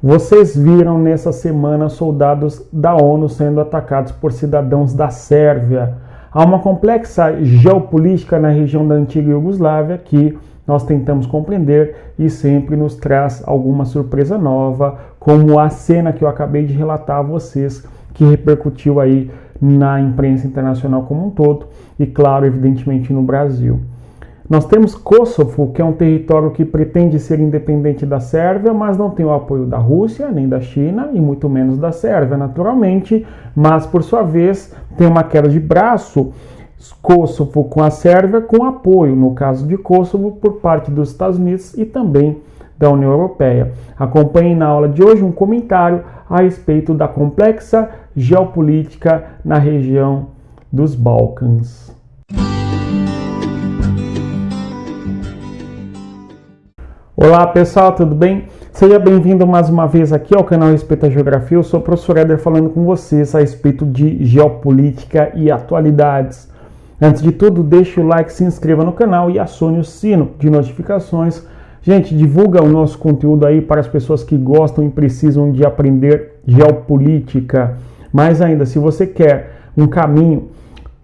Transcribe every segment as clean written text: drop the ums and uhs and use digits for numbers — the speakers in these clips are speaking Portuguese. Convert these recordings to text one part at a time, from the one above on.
Vocês viram nessa semana soldados da ONU sendo atacados por cidadãos da Sérvia. Há uma complexa geopolítica na região da antiga Iugoslávia que nós tentamos compreender e sempre nos traz alguma surpresa nova, como a cena que eu acabei de relatar a vocês, que repercutiu aí na imprensa internacional como um todo e, claro, evidentemente no Brasil. Nós temos Kosovo, que é um território que pretende ser independente da Sérvia, mas não tem o apoio da Rússia, nem da China, e muito menos da Sérvia, naturalmente, mas, por sua vez, tem uma queda de braço, Kosovo com a Sérvia, com apoio, no caso de Kosovo, por parte dos Estados Unidos e também da União Europeia. Acompanhe na aula de hoje um comentário a respeito da complexa geopolítica na região dos Balcãs. Olá pessoal, tudo bem? Seja bem-vindo mais uma vez aqui ao canal Respeito à Geografia. Eu sou o professor Éder falando com vocês a respeito de geopolítica e atualidades. Antes de tudo, deixe o like, se inscreva no canal e acione o sino de notificações. Gente, divulga o nosso conteúdo aí para as pessoas que gostam e precisam de aprender geopolítica. Mais ainda, se você quer um caminho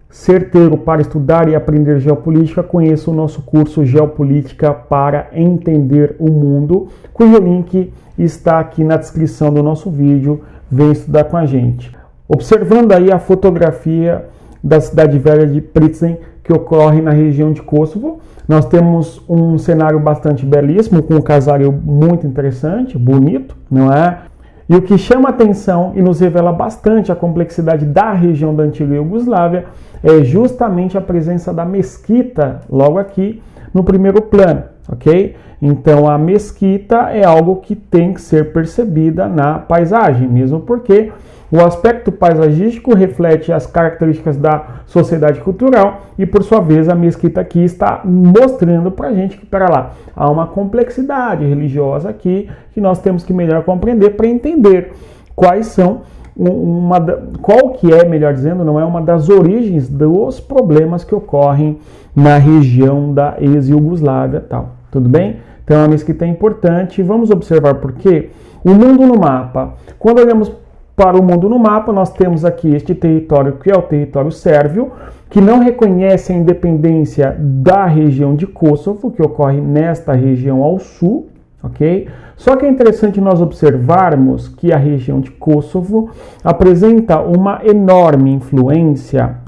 certeiro para estudar e aprender geopolítica, conheça o nosso curso Geopolítica para Entender o Mundo, cujo link está aqui na descrição do nosso vídeo. Vem estudar com a gente. Observando aí a fotografia da cidade velha de Prizren, que ocorre na região de Kosovo, nós temos um cenário bastante belíssimo, com um casário muito interessante, bonito, não é? E o que chama atenção e nos revela bastante a complexidade da região da antiga Iugoslávia é justamente a presença da mesquita logo aqui no primeiro plano, ok? Então a mesquita é algo que tem que ser percebida na paisagem, mesmo porque o aspecto paisagístico reflete as características da sociedade cultural e, por sua vez, a mesquita aqui está mostrando para a gente que, pera lá, há uma complexidade religiosa aqui que nós temos que melhor compreender para entender quais são, qual que é, melhor dizendo, não é uma das origens dos problemas que ocorrem na região da ex-Iugoslávia, tal. Tudo bem? Então, a mesquita é importante. Vamos observar por quê. O mundo no mapa. Quando olhamos para o mundo no mapa, nós temos aqui este território, que é o território sérvio, que não reconhece a independência da região de Kosovo, que ocorre nesta região ao sul, ok? Só que é interessante nós observarmos que a região de Kosovo apresenta uma enorme influência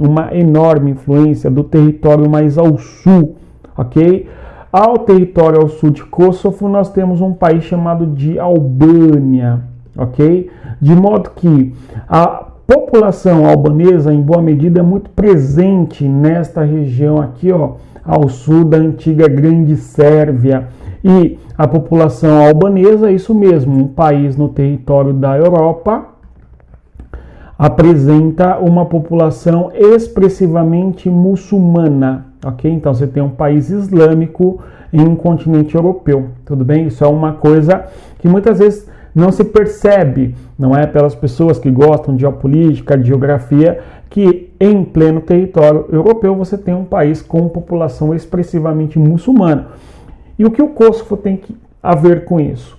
do território mais ao sul, ok? Ao território ao sul de Kosovo, nós temos um país chamado de Albânia, ok? De modo que a população albanesa, em boa medida, é muito presente nesta região aqui, ó, ao sul da antiga Grande Sérvia. E a população albanesa, isso mesmo, um país no território da Europa, apresenta uma população expressivamente muçulmana, ok? Então você tem um país islâmico em um continente europeu, tudo bem? Isso é uma coisa que muitas vezes não se percebe, não é, pelas pessoas que gostam de geopolítica, de geografia, que em pleno território europeu você tem um país com população expressivamente muçulmana. E o que o Kosovo tem a ver com isso?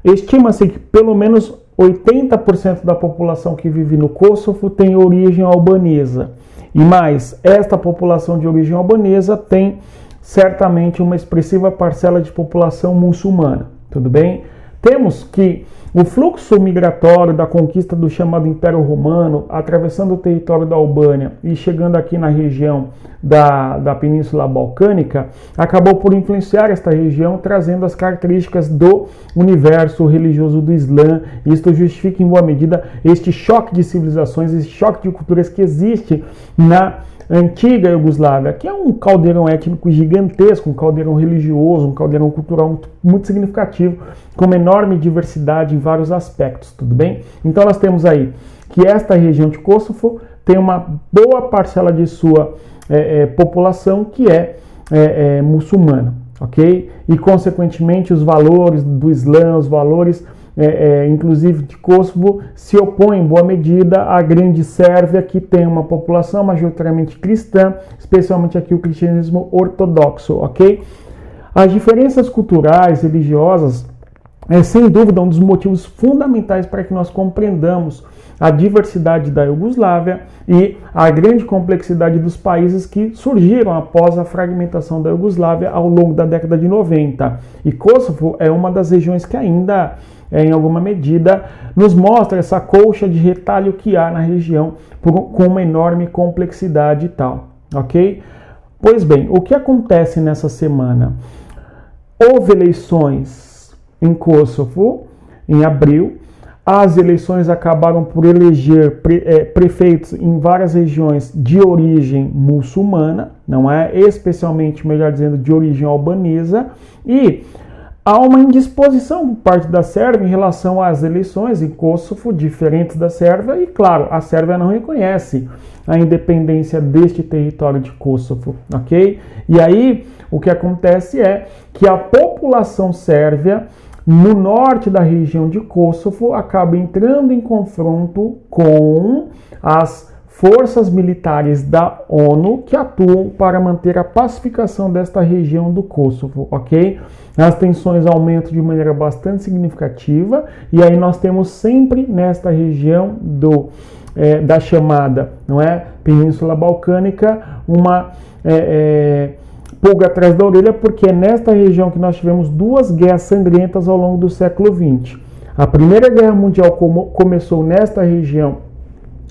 Estima-se que pelo menos 80% da população que vive no Kosovo tem origem albanesa. E mais, esta população de origem albanesa tem certamente uma expressiva parcela de população muçulmana, tudo bem? Temos que o fluxo migratório da conquista do chamado Império Romano, atravessando o território da Albânia e chegando aqui na região da Península Balcânica, acabou por influenciar esta região, trazendo as características do universo religioso do Islã. Isto justifica em boa medida este choque de civilizações, este choque de culturas que existe na antiga Iugoslávia, que é um caldeirão étnico gigantesco, um caldeirão religioso, um caldeirão cultural muito significativo, com uma enorme diversidade em vários aspectos, tudo bem? Então nós temos aí que esta região de Kosovo tem uma boa parcela de sua população que é muçulmana, ok? E consequentemente os valores do Islã, os valores inclusive de Kosovo, se opõe em boa medida à Grande Sérvia, que tem uma população majoritariamente cristã, especialmente aqui o cristianismo ortodoxo, ok? As diferenças culturais, religiosas é sem dúvida um dos motivos fundamentais para que nós compreendamos a diversidade da Iugoslávia e a grande complexidade dos países que surgiram após a fragmentação da Iugoslávia ao longo da década de 90. E Kosovo é uma das regiões que ainda, em alguma medida, nos mostra essa colcha de retalho que há na região com uma enorme complexidade e tal, ok? Pois bem, o que acontece nessa semana? Houve eleições em Kosovo, em abril. As eleições acabaram por eleger prefeitos em várias regiões de origem muçulmana, não é? Especialmente, melhor dizendo, de origem albanesa. E há uma indisposição por parte da Sérvia em relação às eleições em Kosovo, diferentes da Sérvia. E, claro, a Sérvia não reconhece a independência deste território de Kosovo, ok? E aí, o que acontece é que a população sérvia no norte da região de Kosovo acaba entrando em confronto com as forças militares da ONU que atuam para manter a pacificação desta região do Kosovo, ok? As tensões aumentam de maneira bastante significativa e aí nós temos sempre nesta região da chamada, não é, Península Balcânica, uma pulga atrás da orelha, porque é nesta região que nós tivemos duas guerras sangrentas ao longo do século XX. A Primeira Guerra Mundial começou nesta região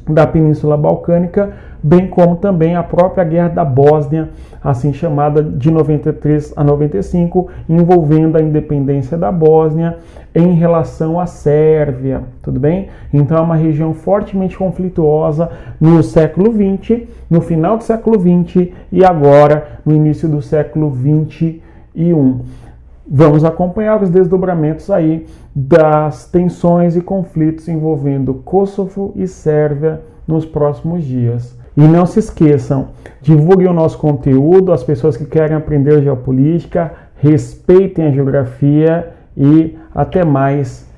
da Península Balcânica, bem como também a própria Guerra da Bósnia, assim chamada, de 93 a 95, envolvendo a independência da Bósnia em relação à Sérvia, tudo bem? Então é uma região fortemente conflituosa no século XX, no final do século XX e agora no início do século XXI. Vamos acompanhar os desdobramentos aí das tensões e conflitos envolvendo Kosovo e Sérvia nos próximos dias. E não se esqueçam, divulguem o nosso conteúdo, as pessoas que querem aprender geopolítica, respeitem a geografia e até mais.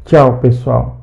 Tchau, pessoal.